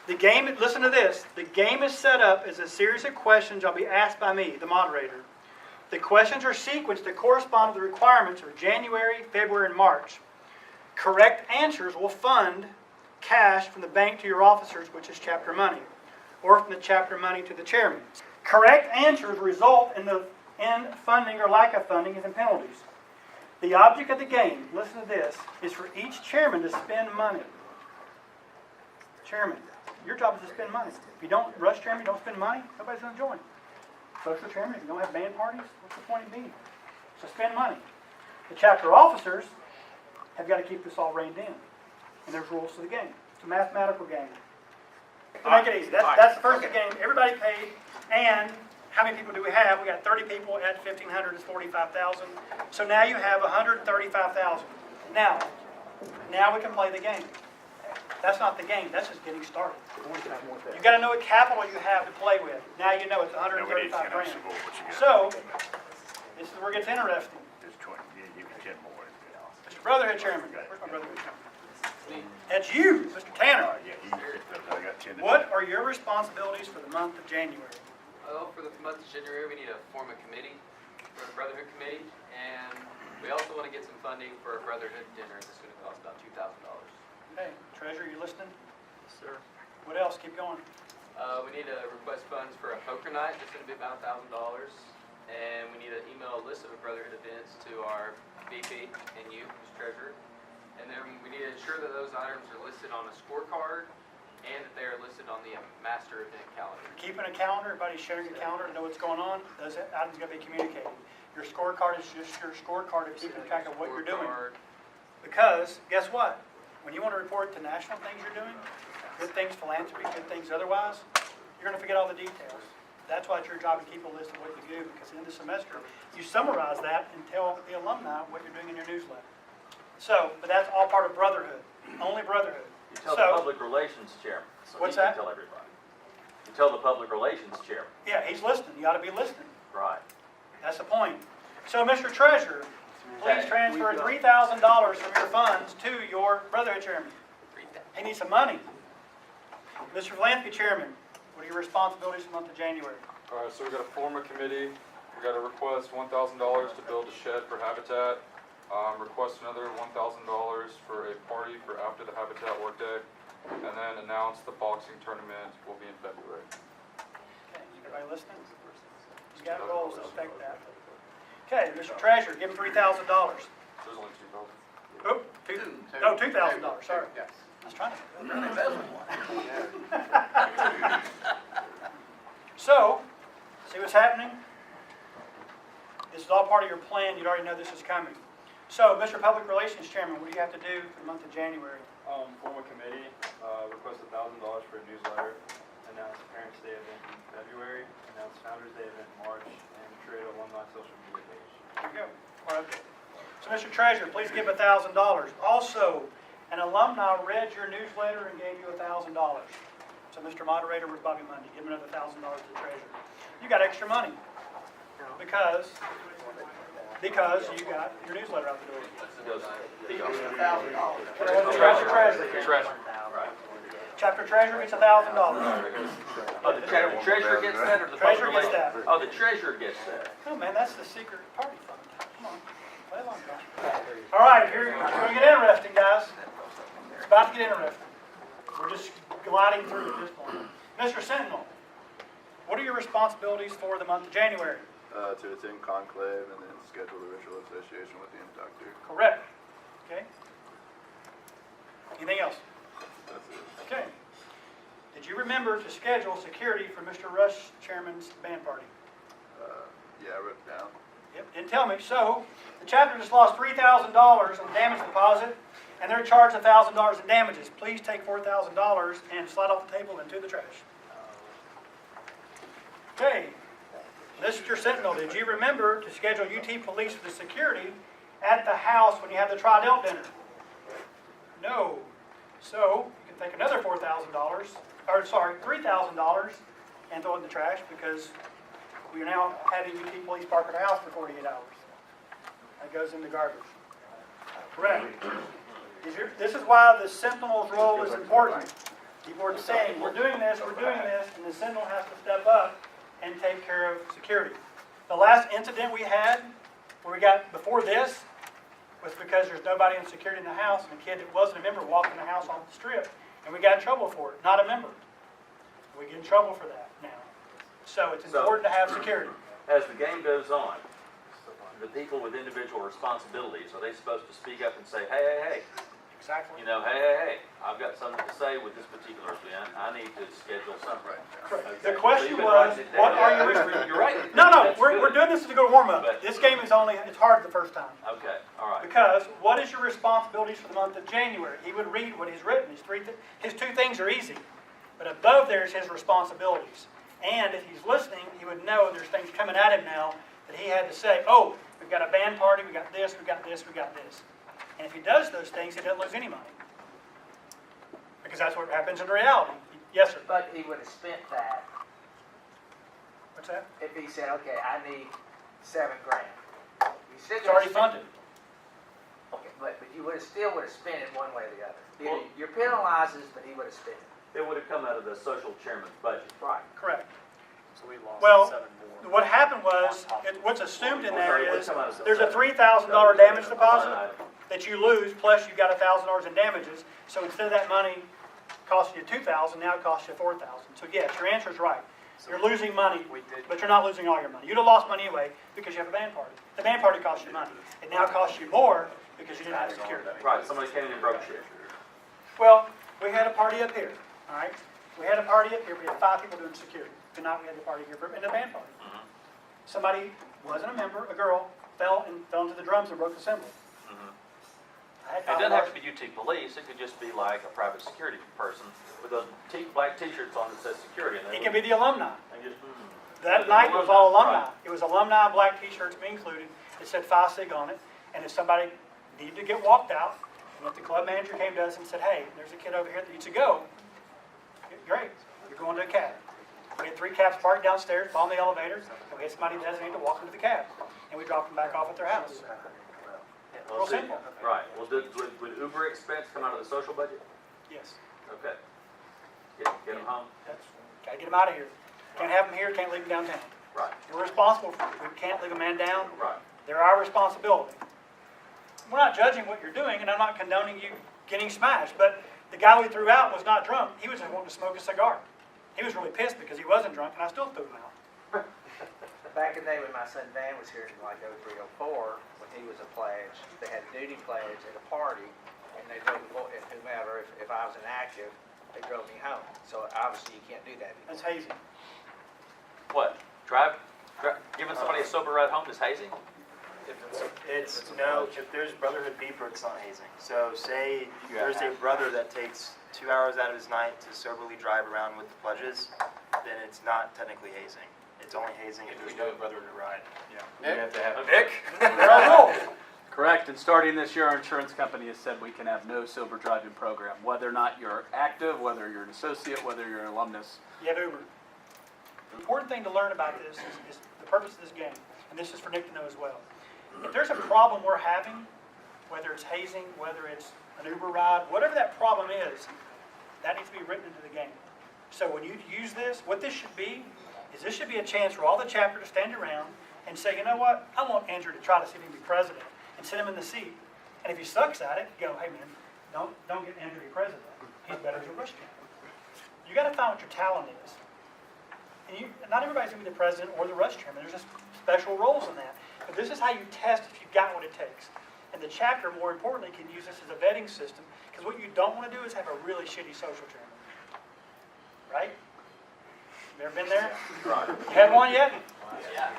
The game, listen to this. The game is set up as a series of questions I'll be asked by me, the moderator. The questions are sequenced to correspond to the requirements of January, February, and March. Correct answers will fund cash from the bank to your officers, which is chapter money, or from the chapter money to the chairman. Correct answers result in funding or lack of funding and penalties. The object of the game, listen to this, is for each chairman to spend money. Chairman, your job is to spend money. If you don't, rush chairman, you don't spend money, nobody's going to join. Social chairman, if you don't have band parties, what's the point of being? So spend money. The chapter officers have got to keep this all reined in. And there's rules to the game. It's a mathematical game. To make it easy, that's the first game. Everybody paid, and how many people do we have? We got 30 people at 1,500 is 45,000. So now you have 135,000. Now we can play the game. That's not the game. That's just getting started. You've got to know what capital you have to play with. Now you know it's 135 grand. So this is where it gets interesting. Mr. Brotherhood Chairman. Where's my Brotherhood Chairman? That's you, Mr. Tanner. What are your responsibilities for the month of January? Well, for the month of January, we need to form a committee for the Brotherhood Committee, and we also want to get some funding for a Brotherhood dinner. It's going to cost about $2,000. Okay, Treasurer, you listening? Yes, sir. What else? Keep going. We need to request funds for a poker night. It's going to be about $1,000, and we need to email a list of Brotherhood events to our VP and you, Mr. Treasurer. And then we need to ensure that those items are listed on a scorecard and that they are listed on the master event calendar. Keeping a calendar, everybody's sharing a calendar to know what's going on. Those items got to be communicated. Your scorecard is just your scorecard of keeping track of what you're doing. Because, guess what? When you want to report to national things you're doing, good things philanthropy, good things otherwise, you're going to forget all the details. That's why it's your job to keep a list of what you do, because in the semester, you summarize that and tell the alumni what you're doing in your newsletter. So, but that's all part of Brotherhood. Only Brotherhood. You tell the public relations chairman. So what's he that? can tell everybody. You tell the public relations chairman. Yeah, he's listening. You ought to be listening. Right. That's the point. So, Mr. Treasurer, please transfer $3,000 from your funds to your Brotherhood chairman. He needs some money. Mr. Philanthropy chairman, what are your responsibilities for the month of January? All right, so we've got to form a committee. We've got to request $1,000 to build a shed for Habitat. Request another $1,000 for a party for after the Habitat workday, and then announce the boxing tournament will be in February. Okay, everybody listening? You got goals to affect that. Okay, Mr. Treasurer, give him $3,000. There's only two buildings. Oh, $2,000. Sorry. Yes. I was trying to. So, see what's happening? This is all part of your plan. You already know this is coming. So, Mr. Public Relations Chairman, what do you have to do for the month of January? Form a committee, request $1,000 for a newsletter, announce Parents' Day event in February, announce Founders' Day event in March, and create an alumni social media page. There you go. All right. So, Mr. Treasurer, please give $1,000. Also, an alumni read your newsletter and gave you $1,000. So, Mr. Moderator, where's Bobby Monday? Give him another $1,000 to the treasurer. You got extra money because you got your newsletter out the door. Treasurer. Chapter treasurer gets $1,000. Oh, the treasurer gets that, or the Treasurer public gets that. relations? Oh, the treasurer gets that. Oh man, that's the secret party fund. Come on, play along, guys. All right, here it's going to get interesting, guys. It's about to get interesting. We're just gliding through at this point. Mr. Sentinel, what are your responsibilities for the month of January? To attend conclave and then schedule the ritual association with the inductor. Correct. Okay. Anything else? That's it. Okay. Did you remember to schedule security for Mr. Rush Chairman's band party? Yeah, I wrote it down. Yep, didn't tell me. So, the chapter just lost $3,000 on damage deposit, and they're charged $1,000 in damages. Please take $4,000 and slide off the table into the trash. Okay. Mr. Sentinel, did you remember to schedule UT Police for the security at the house when you have the Tri-Delt dinner? No. So, you can take another $3,000 and throw it in the trash because we are now having UT Police park at our house for 48 hours. That goes in the garbage. Correct. This is why the Sentinel's role is important. People are saying, we're doing this, and the Sentinel has to step up and take care of security. The last incident we had, where we got before this, was because there's nobody in security in the house, and a kid that wasn't a member walked in the house off the strip, and we got in trouble for it, not a member. We get in trouble for that now. So it's important to have security. As the game goes on, the people with individual responsibilities, are they supposed to speak up and say, hey, Exactly. you know, hey, I've got something to say with this particular event. I need to schedule something. Correct. Okay. The question So you've been was, writing it what down. are your You're right. No, That's we're good. doing this to go warm-up. But- This game is it's hard the first time. Okay, all right. Because what is your responsibilities for the month of January? He would read what he's written. His two things are easy. But above there is his responsibilities. And if he's listening, he would know there's things coming at him now that he had to say, oh, we've got a band party, we got this, we got this, we got this. And if he does those things, he doesn't lose any money. Because that's what happens in reality. Yes, sir. But he would have spent that What's that? if he said, okay, I need $7,000. You still It's already gonna funded. Okay, but you would have still would have spent it one way or the other. Well- You're penalizes, but he would have spent it. It would have come out of the social chairman's budget. Right. Correct. So we lost Well, 7 more. what happened was, what's assumed in there Sorry, it would is, come out of the- there's a $3,000 damage deposit Line item. that you lose, plus you got $1,000 in damages. So instead of that money costing you $2,000, now it costs you $4,000. So yes, your answer's right. You're losing money, We did. but you're not losing all your money. You'd have lost money anyway because you have a band party. The band party costs you money. It now costs you more because you didn't have security. Right, somebody came in and broke shit. Well, we had a party up here, all right? We had a party up here. We had 5 people doing security. Tonight we had the party here in the band party. Somebody wasn't a member, a girl, fell into the drums and broke the cymbal. I had It doesn't have to $5. be UT police, it could just be like a private security person with those black t-shirts on that says security. And It can be the alumni. They just, That night was all alumni. It was alumni, black t-shirts, me included. It said Phi Sig on it. And if somebody needed to get walked out, and if the club manager came to us and said, hey, there's a kid over here that needs to go, great, you're going to a cab. We had 3 cabs parked downstairs, on the elevator, and we had somebody designated to walk them to the cab. And we dropped them back off at their house. Well, Real see, simple. right, well, would Uber expense come out of the social budget? Yes. Okay. Get them home? Gotta get them out of here. Can't have them here, can't leave them downtown. Right, We're responsible for it. We can't leave a man down. right. They're our responsibility. We're not judging what you're doing, and I'm not condoning you getting smashed, but the guy we threw out was not drunk. He was just wanting to smoke a cigar. He was really pissed because he wasn't drunk, and I still threw him out. Back in the day when my son Dan was here in like 03, 04, when he was a pledge, they had duty pledge at a party, and they drove whomever, if I was inactive, they drove me home. So obviously you can't do that anymore. That's hazing. What, giving somebody a sober ride home is hazing? If there's brotherhood beeper, it's not hazing. So say You there's have- a brother that takes 2 hours out of his night to soberly drive around with the pledges, then it's not technically hazing. It's only hazing if there's no brother to ride. You have to have. Nick? They're all rules. Correct, and starting this year, our insurance company has said we can have no sober driving program, whether or not you're active, whether you're an associate, whether you're an alumnus. You have Uber. The important thing to learn about this is the purpose of this game, and this is for Nick to know as well. If there's a problem we're having, whether it's hazing, whether it's an Uber ride, whatever that problem is, that needs to be written into the game. So when you use this, what this should be is this should be a chance for all the chapter to stand around and say, you know what, I want Andrew to try to see if he can be president, and sit him in the seat. And if he sucks at it, go, hey man, don't get Andrew to be president. He's better as a rush champion. You got to find what your talent is. And not everybody's going to be the president or the rush chairman. There's just special roles in that. But this is how you test if you've got what it takes. And the chapter, more importantly, can use this as a vetting system, because what you don't want to do is have a really shitty social chairman. Right? You ever been there? You had one yet?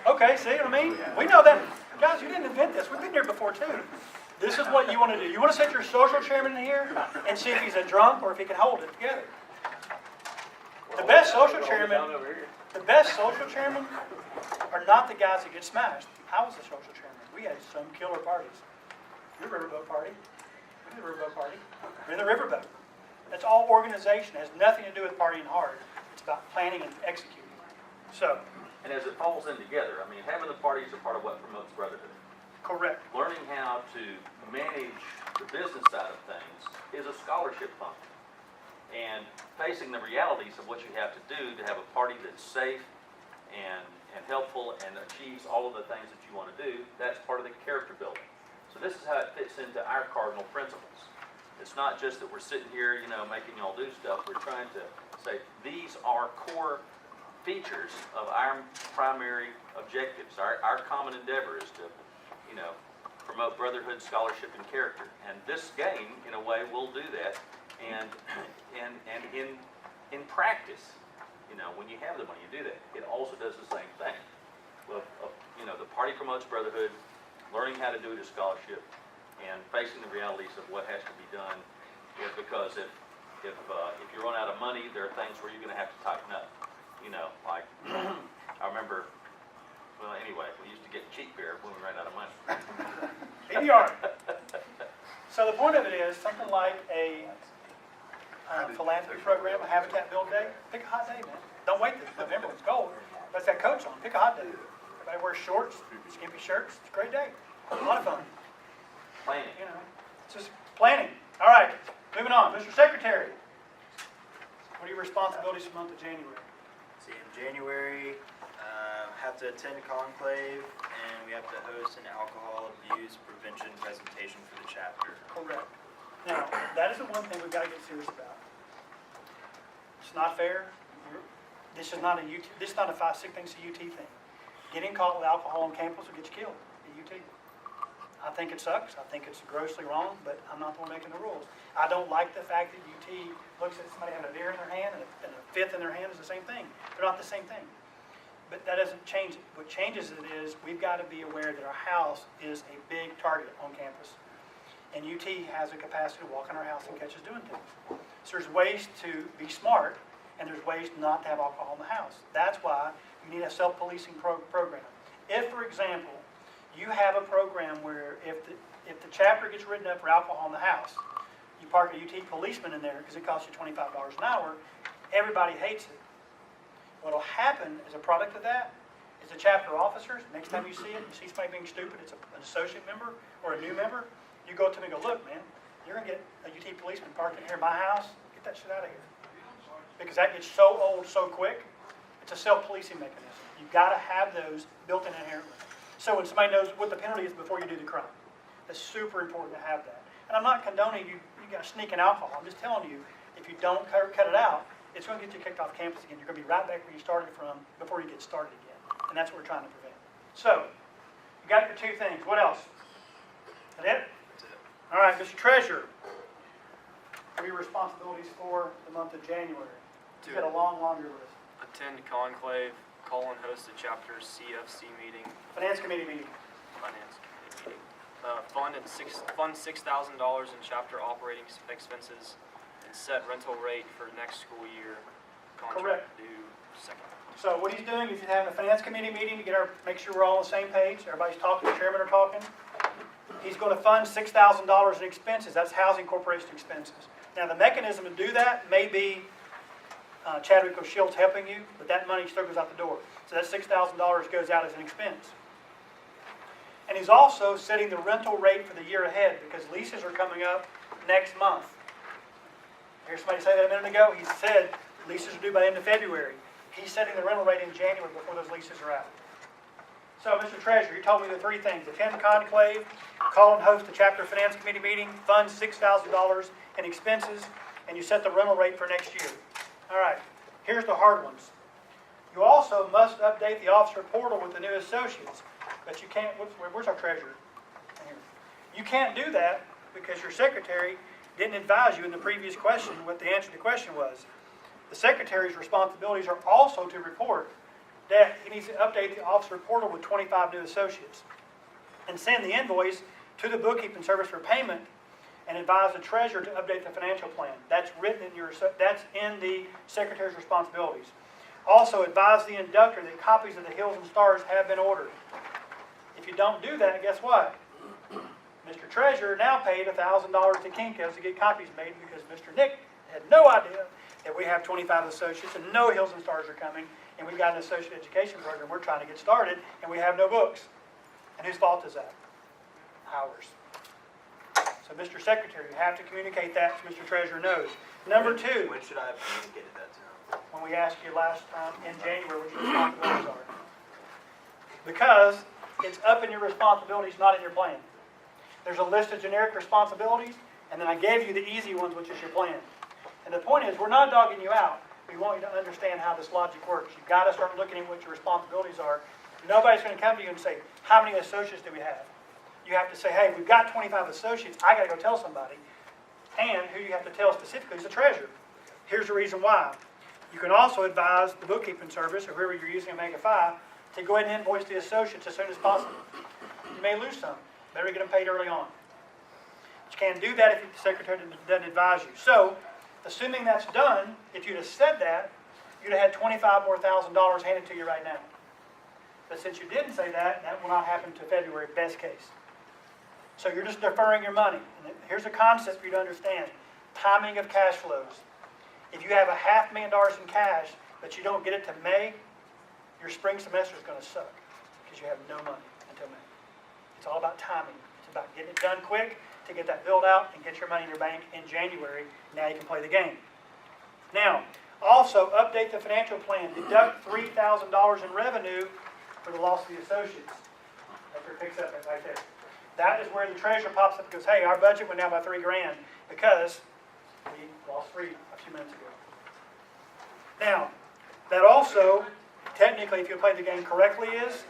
Okay, see what I mean? We know that. Guys, you didn't invent this. We've been here before, too. This is what you want to do. You want to set your social chairman in here and see if he's a drunk or if he can hold it together. The best social chairman are not the guys that get smashed. I was the social chairman. We had some killer parties. Your riverboat party. We did a riverboat party. We're in the riverboat. That's all organization. It has nothing to do with partying hard. It's about planning and executing. So, And as it falls in together, I mean, having the parties are part of what promotes brotherhood. correct. Learning how to manage the business side of things is a scholarship function. and facing the realities of what you have to do to have a party that's safe and helpful and achieves all of the things that you want to do. That's part of the character building. So this is how it fits into our cardinal principles. It's not just that we're sitting here, you know, making y'all do stuff. We're trying to say these are core features of our primary objectives. Our common endeavor is to, you know, promote brotherhood, scholarship, and character. And this game, in a way, will do that. And in practice, you know, when you have the money, you do that. It also does the same thing. Well, you know, the party promotes brotherhood, learning how to do it is scholarship, and facing the realities of what has to be done. Is because if you run out of money, there are things where you're going to have to tighten up. You know, like I remember. Well, anyway, we used to get cheap beer when we ran out of money. PBR. So the point of it is something like a philanthropy program, a habitat build day. Pick a hot day, man. Don't wait till November when it's cold. Let's that coats on. Pick a hot day. Everybody wears shorts, skimpy shirts. It's a great day. A lot of fun. Planning. You know, it's just planning. All right, moving on. Mr. Secretary, what are your responsibilities for the month of January? See, in January, have to attend a conclave, and we have to host an alcohol abuse prevention presentation for the chapter. Correct. Now, that is the one thing we've got to get serious about. It's not fair. This is not a UT. This is not a Phi Sigma UT thing. Getting caught with alcohol on campus will get you killed at UT. I think it sucks. I think it's grossly wrong, but I'm not the one making the rules. I don't like the fact that UT looks at somebody having a beer in their hand and a fifth in their hand is the same thing. They're not the same thing. But that doesn't change it. What changes it is we've got to be aware that our house is a big target on campus. And UT has a capacity to walk in our house and catch us doing things. So there's ways to be smart, and there's ways not to have alcohol in the house. That's why you need a self-policing program. If, for example, you have a program where if the chapter gets written up for alcohol in the house, you park a UT policeman in there because it costs you $25 an hour, everybody hates it. What will happen as a product of that is the chapter officers, next time you see it, you see somebody being stupid, it's an associate member or a new member, you go to them and go, look, man, you're going to get a UT policeman parked in here at my house, get that shit out of here. Because that gets so old so quick, it's a self-policing mechanism. You've got to have those built in inherently. So when somebody knows what the penalty is before you do the crime. That's super important to have that. And I'm not condoning you got to sneak in alcohol. I'm just telling you, if you don't cut it out, it's going to get you kicked off campus again. You're going to be right back where you started from before you get started again. And that's what we're trying to prevent. So, you got your two things. What else? That it? That's it. All right, Mr. Treasurer. What are your responsibilities for the month of January? You've got a long laundry list. Attend conclave, call and host a chapter CFC meeting, Finance committee meeting. finance committee meeting. Fund $6,000 in chapter operating expenses, and set rental rate for next school year. Correct. Contract due second. So what he's doing is he's having a finance committee meeting to make sure we're all on the same page. Everybody's talking, the chairman are talking. He's going to fund $6,000 in expenses. That's housing corporation expenses. Now the mechanism to do that may be Chadwick O'Shields helping you, but that money still goes out the door. So that $6,000 goes out as an expense. And he's also setting the rental rate for the year ahead because leases are coming up next month. Here's somebody say that a minute ago. He said leases are due by the end of February. He's setting the rental rate in January before those leases are out. So, Mr. Treasurer, you told me the three things. Attend conclave, call and host the chapter finance committee meeting, fund $6,000 in expenses, and you set the rental rate for next year. All right, here's the hard ones. You also must update the officer portal with the new associates, but you can't, where's our treasurer? Here. You can't do that because your secretary didn't advise you in the previous question what the answer to the question was. The secretary's responsibilities are also to report that he needs to update the officer portal with 25 new associates and send the invoice to the bookkeeping service for payment and advise the treasurer to update the financial plan. That's written in that's in the secretary's responsibilities. Also advise the inductor that copies of the Hills and Stars have been ordered. If you don't do that, guess what? Mr. Treasurer now paid $1,000 to Kinko's to get copies made because Mr. Nick had no idea that we have 25 associates and no Hills and Stars are coming, and we've got an associate education program we're trying to get started, and we have no books. And whose fault is that? Ours. So, Mr. Secretary, you have to communicate that so Mr. Treasurer knows. Number two, When should I have communicated that to him? when we asked you last time in January what your responsibilities are. Because it's up in your responsibilities, not in your plan. There's a list of generic responsibilities, and then I gave you the easy ones, which is your plan. And the point is, we're not dogging you out. We want you to understand how this logic works. You've got to start looking at what your responsibilities are. Nobody's going to come to you and say, how many associates do we have? You have to say, hey, we've got 25 associates. I got to go tell somebody. And who you have to tell specifically is the treasurer. Here's the reason why. You can also advise the bookkeeping service, or whoever you're using Omega Phi, to go ahead and invoice the associates as soon as possible. You may lose some. Better get them paid early on. But you can't do that if the secretary doesn't advise you. So, assuming that's done, if you'd have said that, you'd have had $25,000 more handed to you right now. But since you didn't say that, that will not happen to February, best case. So you're just deferring your money. And here's a concept for you to understand. Timing of cash flows. If you have $500,000 in cash, but you don't get it to May, your spring semester is going to suck because you have no money until May. It's all about timing. It's about getting it done quick to get that billed out and get your money in your bank in January. Now you can play the game. Now, also update the financial plan. Deduct $3,000 in revenue for the loss of the associates. That picks up right there. That is where the treasurer pops up and goes, hey, our budget went down by $3,000 because we lost $3 a few minutes ago. Now, that also, technically, if you play the game correctly, is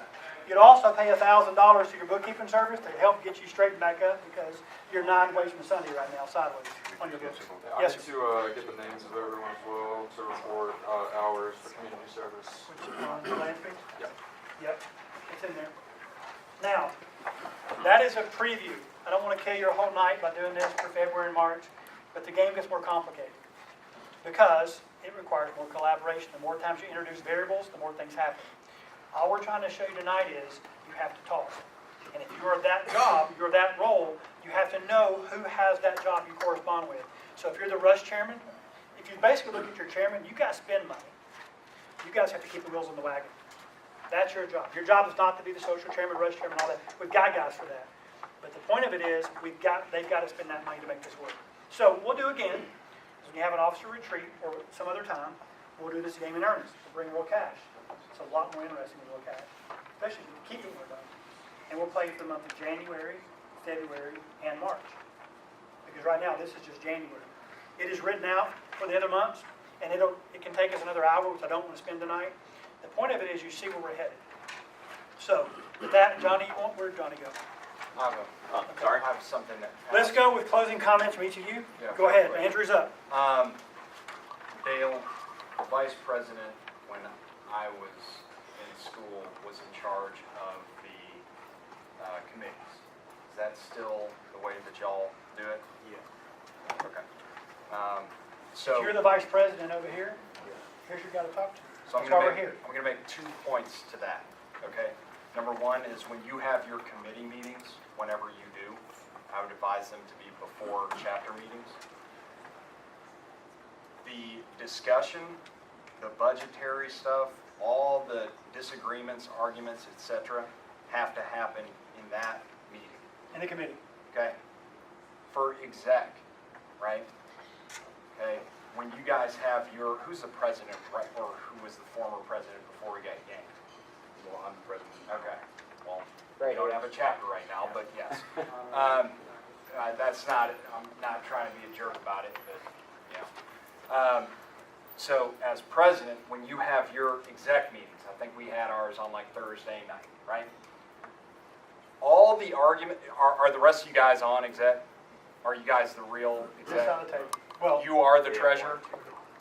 you'd also pay $1,000 to your bookkeeping service to help get you straightened back up because you're 9 days from Sunday right now, sideways on your books. I Yes, need sir. to get the names of everyone as well to report hours for community service. Which is on the land fee? Yep. Yep, it's in there. Now, that is a preview. I don't want to kill your whole night by doing this for February and March, but the game gets more complicated because it requires more collaboration. The more times you introduce variables, the more things happen. All we're trying to show you tonight is you have to talk. And if you're that job, you're that role, you have to know who has that job you correspond with. So if you're the rush chairman, if you basically look at your chairman, you guys spend money. You guys have to keep the wheels on the wagon. That's your job. Your job is not to be the social chairman, rush chairman, all that. We've got guys for that. But the point of it is, they've got to spend that money to make this work. So we'll do again, is when you have an officer retreat or some other time, we'll do this game in earnest. We'll bring real cash. It's a lot more interesting than real cash, especially keeping it done. And we'll play for the month of January, February, and March. Because right now, this is just January. It is written out for the other months, and it can take us another hour, which I don't want to spend tonight. The point of it is you see where we're headed. So, with that, Johnny, where'd Johnny go? Sorry? I have something that. Let's go with closing comments from each of you. Yeah, Go ahead, quick. Andrew's up. Dale, the vice president, when I was in school, was in charge of the committees. Is that still the way that y'all do it? Yeah. Okay. If you're the vice president over here, here's who you got to talk to. So I'm That's why gonna we're here. make 2 points to that, okay? Number one is when you have your committee meetings, whenever you do, I would advise them to be before chapter meetings. The discussion, the budgetary stuff, all the disagreements, arguments, etc., have to happen in that meeting, In the committee. okay? For exec, right? Okay, when you guys have your, who's the president, right, or who was the former president before we got yanked? Well, I'm the president. Okay, well, we don't have a chapter right now, but yes. That's not, I'm not trying to be a jerk about it, but, yeah. So as president, when you have your exec meetings, I think we had ours on like Thursday night, right? All the argument, are the rest of you guys on exec? Are you guys the real Just exec? on the table. Well, You are the treasurer,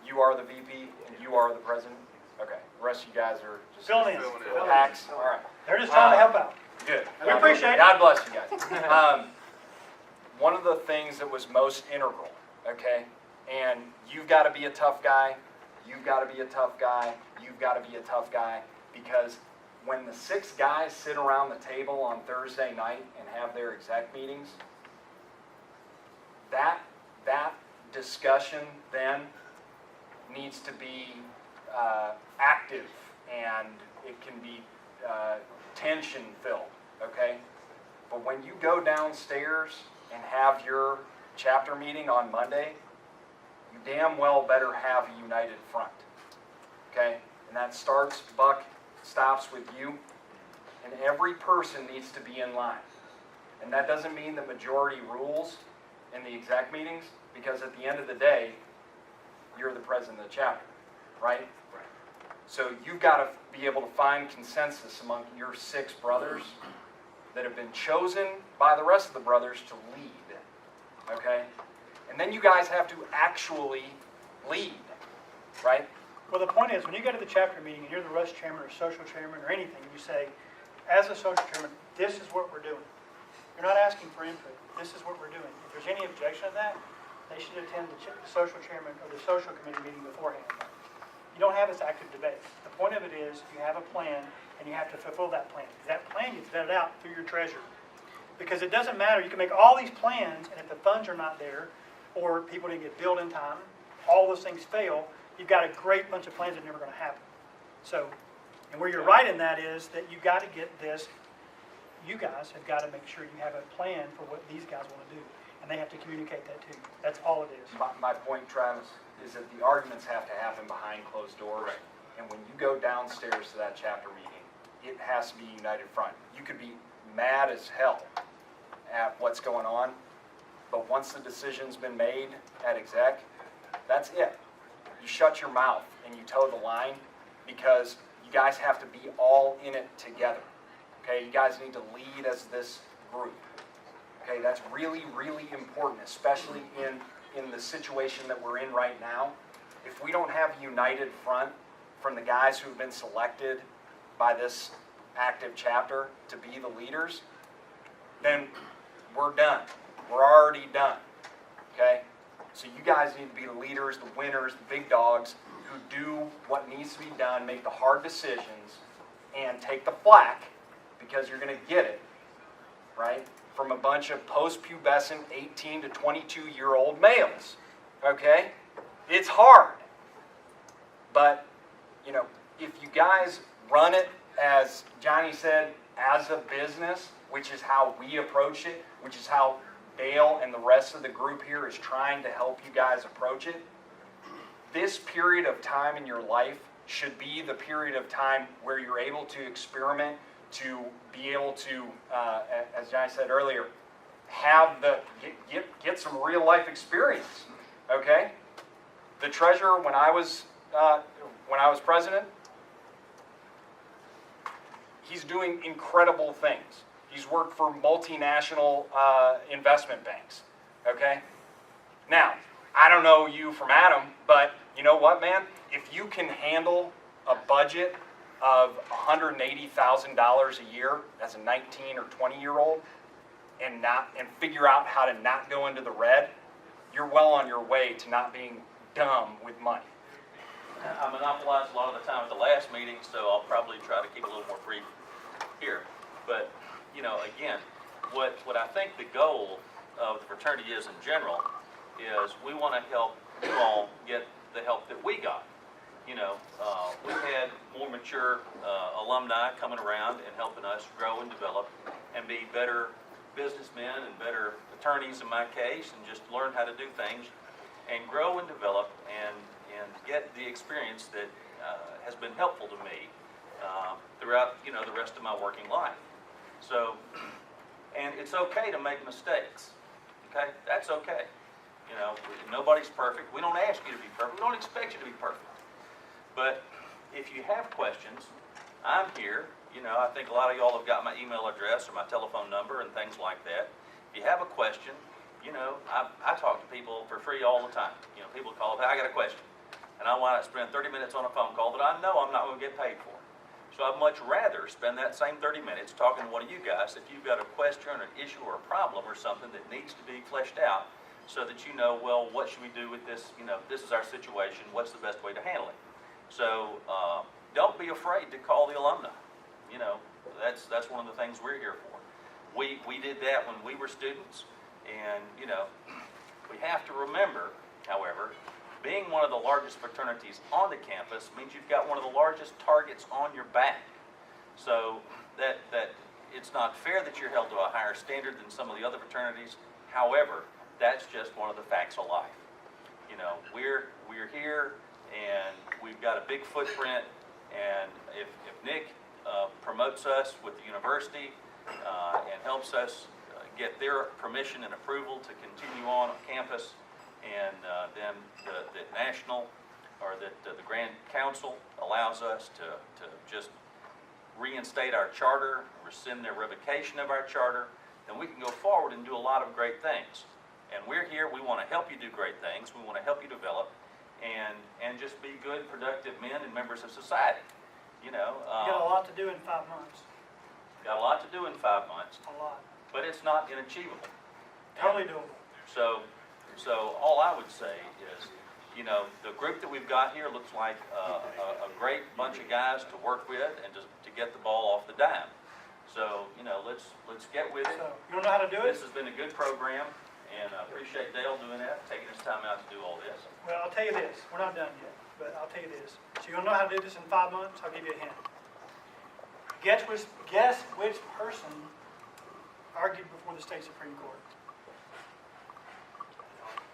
you are the VP, and you are the president? Okay, the rest of you guys are just filling in. hacks, all right. They're just trying to help out. Good. We appreciate it. God bless you guys. One of the things that was most integral, okay, and you've got to be a tough guy, you've got to be a tough guy, you've got to be a tough guy, because when the 6 guys sit around the table on Thursday night and have their exec meetings, that discussion then needs to be active, and it can be tension-filled, okay? But when you go downstairs and have your chapter meeting on Monday, you damn well better have a united front. Okay? And that starts, buck, stops with you. And every person needs to be in line. And that doesn't mean the majority rules in the exec meetings, because at the end of the day, you're the president of the chapter, right? Right. So you've got to be able to find consensus among your 6 brothers that have been chosen by the rest of the brothers to lead, okay? And then you guys have to actually lead, right? Well, the point is, when you go to the chapter meeting and you're the Rush chairman or social chairman or anything, you say, as a social chairman, this is what we're doing. You're not asking for input. This is what we're doing. If there's any objection to that, they should attend the social chairman or the social committee meeting beforehand. You don't have this active debate. The point of it is you have a plan and you have to fulfill that plan. That plan gets vetted out through your treasurer. Because it doesn't matter, you can make all these plans, and if the funds are not there, or people didn't get billed in time, all those things fail, you've got a great bunch of plans that are never going to happen. So, and where you're right in that is that you've got to get this, you guys have got to make sure you have a plan for what these guys want to do. And they have to communicate that to you. That's all it is. My point, Travis, is that the arguments have to happen behind closed doors. Right. And when you go downstairs to that chapter meeting, it has to be united front. You could be mad as hell at what's going on, but once the decision's been made at exec, that's it. You shut your mouth and you toe the line, because you guys have to be all in it together. Okay, you guys need to lead as this group. Okay, that's really, really important, especially in the situation that we're in right now. If we don't have a united front from the guys who have been selected by this active chapter to be the leaders, then we're done. We're already done. Okay? So you guys need to be the leaders, the winners, the big dogs who do what needs to be done, make the hard decisions, and take the flack, because you're going to get it, right, from a bunch of post-pubescent 18 to 22-year-old males. Okay? It's hard. But, you know, if you guys run it, as Johnny said, as a business, which is how we approach it, which is how Dale and the rest of the group here is trying to help you guys approach it, this period of time in your life should be the period of time where you're able to experiment, to be able to, as Johnny said earlier, have get some real life experience. Okay, the treasurer, when I was president, he's doing incredible things. He's worked for multinational investment banks. Okay, now I don't know you from Adam, but you know what, man? If you can handle a budget of $180,000 a year as a 19 or 20-year-old and figure out how to not go into the red, you're well on your way to not being dumb with money. I monopolized a lot of the time at the last meeting, so I'll probably try to keep a little more brief here. But, you know, again, what I think the goal of the fraternity is in general is we want to help you all get the help that we got. You know, we've had more mature alumni coming around and helping us grow and develop and be better businessmen and better attorneys in my case, and just learn how to do things and grow and develop and get the experience that has been helpful to me throughout, you know, the rest of my working life. So, and it's okay to make mistakes. Okay, that's okay. You know, nobody's perfect. We don't ask you to be perfect. We don't expect you to be perfect. But if you have questions, I'm here. You know, I think a lot of y'all have got my email address or my telephone number and things like that. If you have a question, you know, I talk to people for free all the time. You know, people call, hey, I got a question. And I want to spend 30 minutes on a phone call that I know I'm not going to get paid for. So I'd much rather spend that same 30 minutes talking to one of you guys if you've got a question or an issue or a problem or something that needs to be fleshed out, so that you know, well, what should we do with this? You know, this is our situation. What's the best way to handle it? So don't be afraid to call the alumni. You know, that's one of the things we're here for. We did that when we were students, and you know, we have to remember, however, being one of the largest fraternities on the campus means you've got one of the largest targets on your back. So that it's not fair that you're held to a higher standard than some of the other fraternities. However, that's just one of the facts of life. You know, we're here, and we've got a big footprint, and if Nick promotes us with the university and helps us get their permission and approval to continue on campus, and then the national, or that the Grand Council allows us to just reinstate our charter, rescind their revocation of our charter, then we can go forward and do a lot of great things. And we're here, we want to help you do great things, we want to help you develop, and just be good, productive men and members of society. You know, You got a lot to do in 5 months. got a lot to do in 5 months, A lot. but it's not inachievable. Totally doable. So all I would say is, you know, the group that we've got here looks like a great bunch of guys to work with and to get the ball off the dime. So, you know, let's get with it. So, you don't know how to do it? This has been a good program, and I appreciate Dale doing that, taking his time out to do all this. Well, I'll tell you this. We're not done yet, but I'll tell you this. So you don't know how to do this in 5 months? I'll give you a hint. Guess which person argued before the state Supreme Court?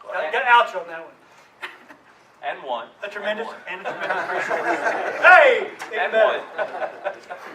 Got an outro on that one. And one. A tremendous And one. and a tremendous appreciation. Hey! And Better. one.